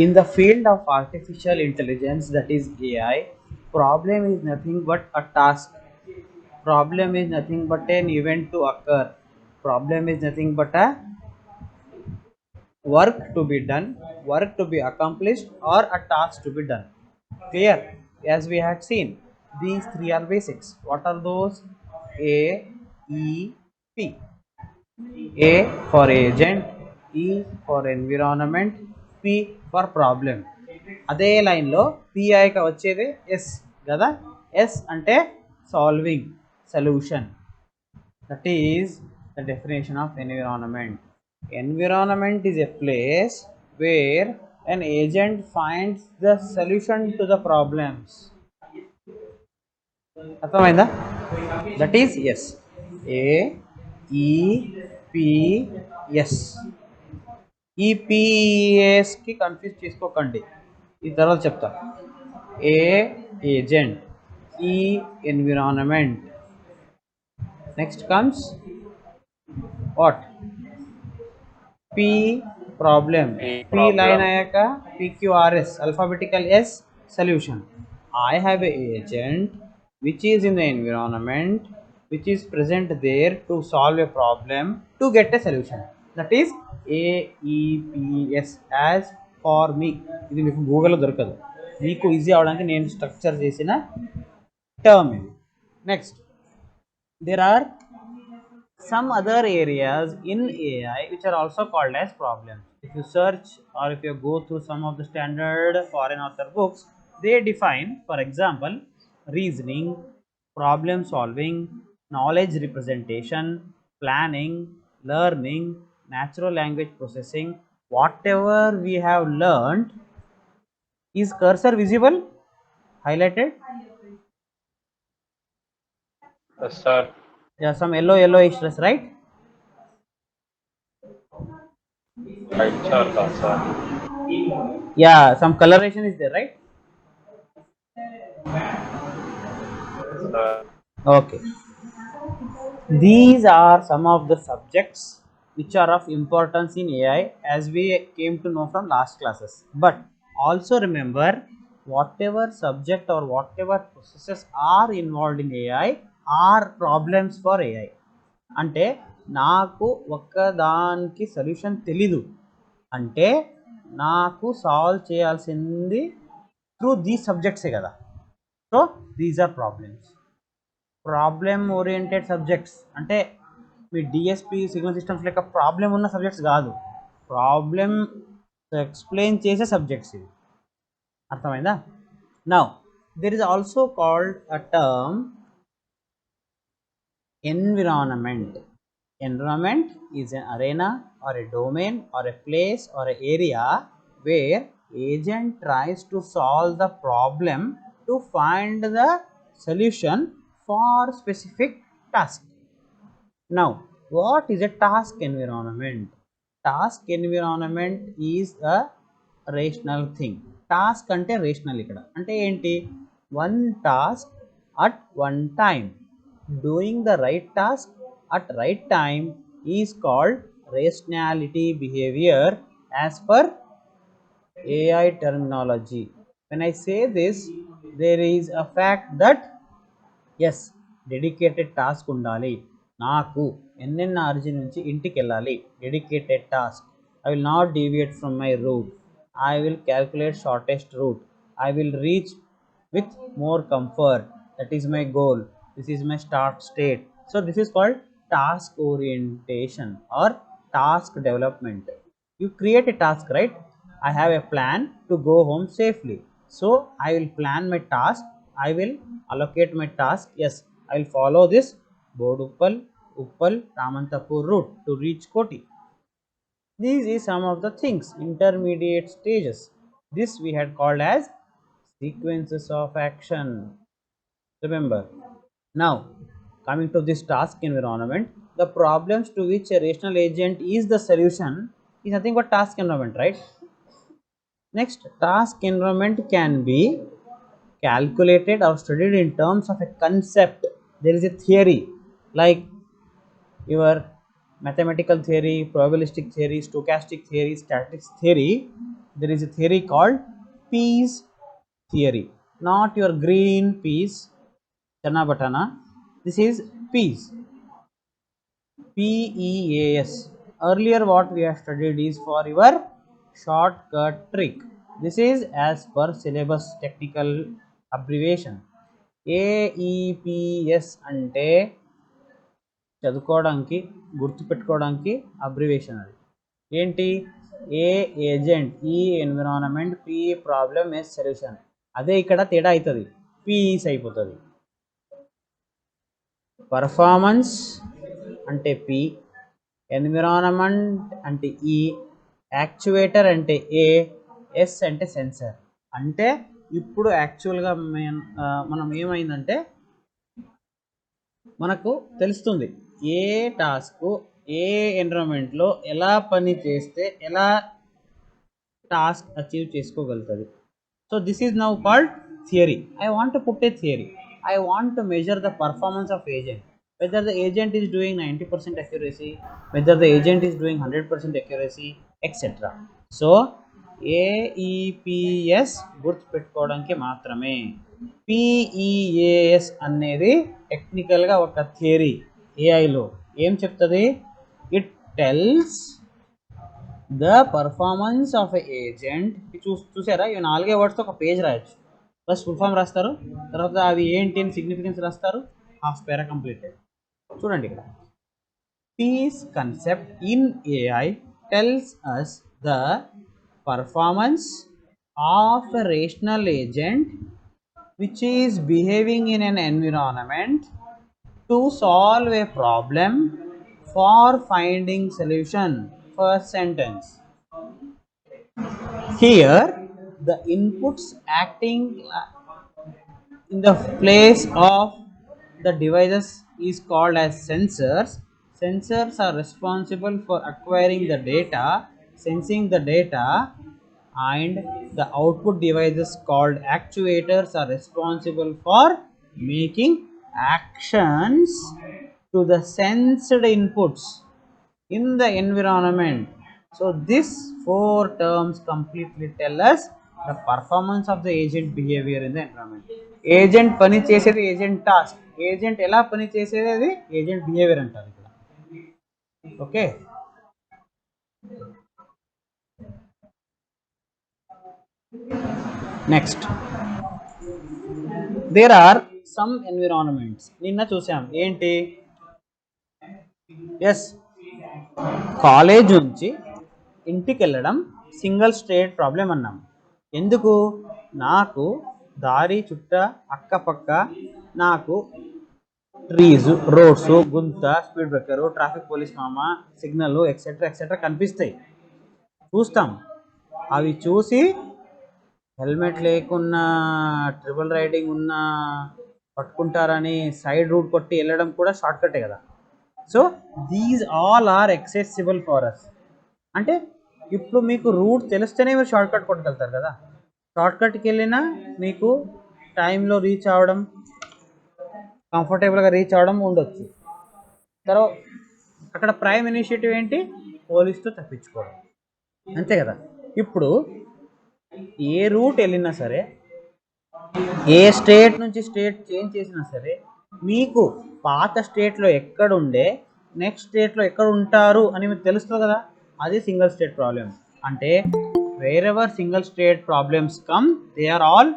In the field of artificial intelligence, that is AI, problem is nothing but a task. Problem is nothing but an event to occur. Problem is nothing but a work to be done, work to be accomplished, or a task to be done. Clear? As we had seen, these three are basics. What are those? A, E, P. A for agent, E for environment, P for problem. అదే లైన్లో పిఐకి వచ్చేది yes కదా. Yes అంటే solving, solution. That is the definition of environment. Environment is a place where an agent finds the solution to the problems. అర్థమైందా? That is S. A, E, P, yes. ఈ పిఎస్కి confuse చేసుకోకండి, ఈ తర్వాత చెప్తా. A agent, E environment. Next comes what? P problem. P P line problem. అయ్యాక PQRS alphabetical S solution. I have a agent which is in the environment which is present there to solve a problem to get a solution. That is AEPS. as for me. ఇది మీకు గూగుల్లో దొరకదు, మీకు easy అవడానికి నేను structure చేసిన term ఇది. Next, there are some other areas in AI which are also called as problems. If you search or if you go through some of the standard foreign author books, they define, for example, reasoning, problem solving, knowledge representation, planning, learning, natural language processing. Whatever we have learned, is cursor visible, highlighted? Yes, sir. Yeah, some yellowish, right? Right, sir. Yes, sir. Yeah, some coloration is there, right? Yes, sir. Okay. These are some of the subjects which are of importance in AI, as we came to know from last classes. But also remember, whatever subject or whatever processes are involved in AI are problems for AI. అంటే నాకు ఒక్కదానికి solution తెలీదు అంటే నాకు solve చేయాల్సింది through these సబ్జెక్ట్సే కదా. So these are problems. Problem oriented subjects అంటే మీ డిఎస్పి సిగ్నల్ సిస్టమ్స్ లెక్క ప్రాబ్లం ఉన్న సబ్జెక్ట్స్ కాదు, ప్రాబ్లం ఎక్స్ప్లెయిన్ చేసే సబ్జెక్ట్స్ ఇవి. అర్థమైందా? Now there is also called a term environment. Environment is an arena or a domain or a place or an area where agent tries to solve the problem to find the solution for specific task. Now, what is a task environment? Task environment is a rational thing. Task ante rational ikkada ante enti, one task at one time. Doing the right task at right time is called rationality behavior as per AI terminology. When I say this, there is a fact that yes, dedicated task ఉండాలి. నాకు NNRG నుంచి ఇంటికి వెళ్ళాలి, dedicated task. I will not deviate from my route. I will calculate shortest route. I will reach with more comfort. That is my goal. This is my start state. So this is called task orientation or task development. You create a task, right? I have a plan to go home safely, so I will plan my task. I will allocate my task. Yes, I will follow this Boduppal, Uppal, Ramantapur route to reach Koti. These is some of the things, intermediate stages. This we had called as sequences of action. Remember. Now, coming to this task environment, the problems to which a rational agent is the solution is nothing but task environment, right? Next, task environment can be calculated or studied in terms of a concept. There is a theory like your mathematical theory, probabilistic theory, stochastic theory, statistics theory, there is a theory called peas theory. Not your green peas, chana batana. This is peas. PEAS. Earlier, what we have studied is for your shortcut trick. This is as per syllabus technical abbreviation. AEPS అంటే చదువుకోవడానికి గుర్తుపెట్టుకోవడానికి abbreviation అది ఏంటి A agent E environment P problem S solution అదే ఇక్కడ తేడా అవుతుంది piece అయిపోతుంది performance అంటే పి ఎన్విరాన్మెంట్ అంటే ఈ యాక్చువేటర్ అంటే ఏ ఎస్ అంటే సెన్సర్ అంటే ఇప్పుడు యాక్చువల్గా మనం ఏమైందంటే మనకు తెలుస్తుంది ఏ టాస్క్ ఏ ఎన్విరాన్మెంట్లో ఎలా పని చేస్తే ఎలా టాస్క్ అచీవ్ చేసుకోగలుగుతుంది so this is now called theory I want to put a theory I want to measure the performance of agent whether the agent is doing 90% accuracy, whether the agent is doing 100% accuracy, etc. So AEPS గుర్తుపెట్టుకోవడానికి మాత్రమే PEAS అనేది టెక్నికల్గా ఒక theory ఏఐలో ఏం చెప్తుంది it tells the performance of a agent చూసారా ఇవి 4 వర్డ్స్తో ఒక page రాయొచ్చు ఫస్ట్ ఫుల్ ఫామ్ రాస్తారు తర్వాత అవి ఏంటి అని సిగ్నిఫికెన్స్ రాస్తారు హాఫ్ పేరా కంప్లీటెడ్ చూడండి ఇక్కడ PEAS concept in AI tells us the performance of a rational agent which is behaving in an environment to solve a problem for finding solution. First sentence. Here the inputs acting in the place of the devices is called as sensors. Sensors are responsible for acquiring the data, sensing the data, and the output devices called actuators are responsible for making actions to the sensed inputs in the environment. So these 4 terms completely tell us the performance of the agent behavior in the environment. Agent పని చేసేది agent task, agent ఎలా పని చేసేది అది agent behavior అంటారు ఇక్కడ. Okay next there are some environments నిన్న చూసాం ఏంటి ఎస్ కాలేజ్ నుంచి ఇంటికి వెళ్ళడం సింగిల్ స్టేట్ ప్రాబ్లం అన్నాం ఎందుకు నాకు దారి చుట్ట అక్కపక్క నాకు ట్రీస్ రోడ్స్ గుంత స్పీడ్ బ్రేకర్ ట్రాఫిక్ పోలీస్ మామ సిగ్నల్ ఎక్సెట్రా ఎక్సెట్రా కనిపిస్తాయి చూస్తాం అవి చూసి హెల్మెట్ లేకున్నా ట్రిపుల్ రైడింగ్ ఉన్నా పట్టుకుంటారని సైడ్ రూట్ కొట్టి వెళ్ళడం కూడా షార్ట్ కటే కదా so these all are accessible for us అంటే ఇప్పుడు మీకు రూట్ తెలిస్తేనే మీరు షార్ట్ కట్ కొట్టగలుగుతారు కదా షార్ట్ కట్కి వెళ్ళినా మీకు టైంలో రీచ్ అవ్వడం కంఫర్టబుల్గా రీచ్ అవ్వడం ఉండొచ్చు తర్వాత అక్కడ ప్రైమ్ ఇనిషియేటివ్ ఏంటి పోలీస్తో తప్పించుకోవడం అంతే కదా ఇప్పుడు ఏ రూట్ వెళ్ళినా సరే ఏ స్టేట్ నుంచి స్టేట్ చేంజ్ చేసినా సరే మీకు పాత స్టేట్లో ఎక్కడుండే నెక్స్ట్ స్టేట్లో ఎక్కడ ఉంటారు అని మీకు తెలుస్తుంది కదా అది సింగిల్ స్టేట్ ప్రాబ్లమ్ అంటే wherever single state problems come they are all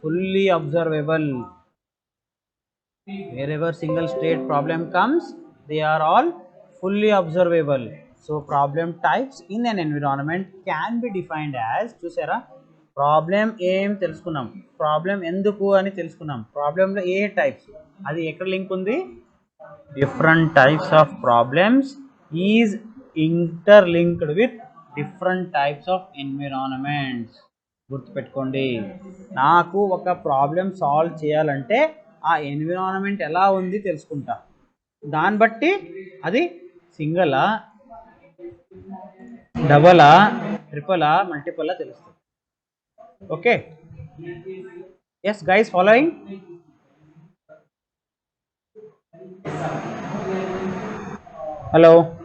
fully observable wherever single state problem comes they are all fully observable so problem types in an environment can be defined as చూసారా problem ఏం తెలుసుకున్నాం problem ఎందుకు అని తెలుసుకున్నాం ప్రాబ్లంలో ఏ types అది ఎక్కడ link ఉంది different types of problems is interlinked with different types of environments గుర్తుపెట్టుకోండి నాకు ఒక ప్రాబ్లం సాల్వ్ చేయాలంటే ఆ ఎన్విరాన్మెంట్ ఎలా ఉంది తెలుసుకుంటా దాన్ని బట్టి అది సింగిలా డబలా ట్రిపులా మల్టిపులా తెలుస్తుంది okay yes guys following Hello.